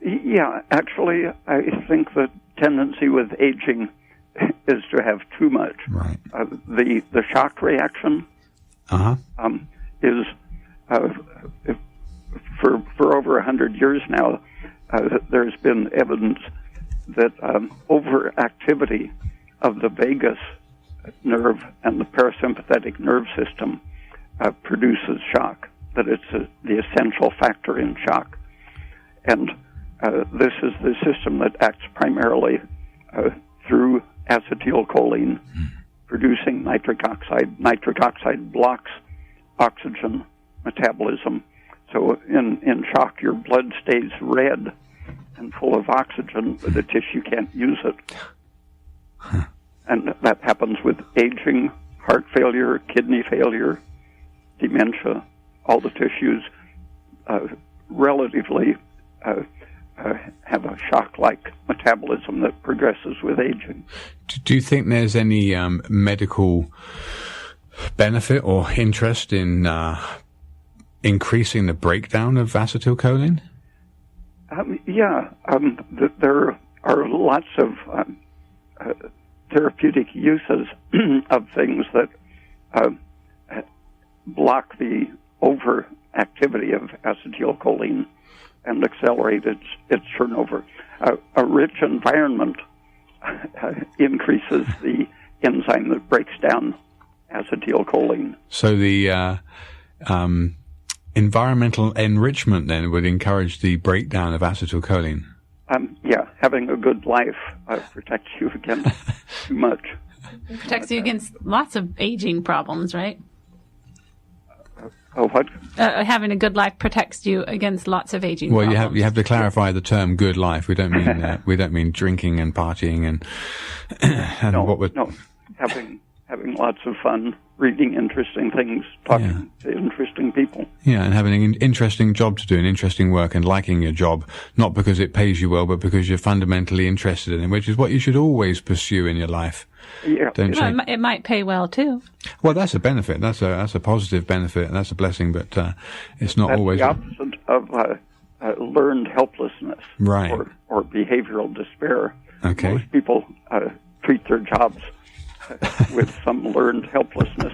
Yeah, actually, I think the tendency with aging is to have too much. Right. The shock reaction is for over 100 years now. There's been evidence that overactivity of the vagus nerve and the parasympathetic nerve system produces shock. That it's the essential factor in shock. And this is the system that acts primarily through acetylcholine, producing nitric oxide. Nitric oxide blocks oxygen metabolism. So in shock, your blood stays red and full of oxygen, but the tissue can't use it. And that happens with aging, heart failure, kidney failure, dementia. All the tissues relatively have a shock-like metabolism that progresses with aging. Do you think there's any medical benefit or interest in increasing the breakdown of acetylcholine? There are lots of therapeutic uses of things that block the overactivity of acetylcholine and accelerate its turnover. A rich environment increases the enzyme that breaks down acetylcholine. So the environmental enrichment then would encourage the breakdown of acetylcholine? Having a good life protects you against too much. It protects you against lots of aging problems, right? What? Having a good life protects you against lots of aging well, problems. you have to clarify the term "good life." We don't mean drinking and partying and having lots of fun, reading interesting things, talking to interesting people. Yeah, and having an interesting job to do, and interesting work, and liking your job, not because it pays you well, but because you're fundamentally interested in it, which is what you should always pursue in your life. Yeah, it might pay well too. Well, that's a benefit. That's a positive benefit. That's a blessing, but it's not always the opposite of learned helplessness, right? Or behavioral despair. Okay, most people treat their jobs with some learned helplessness.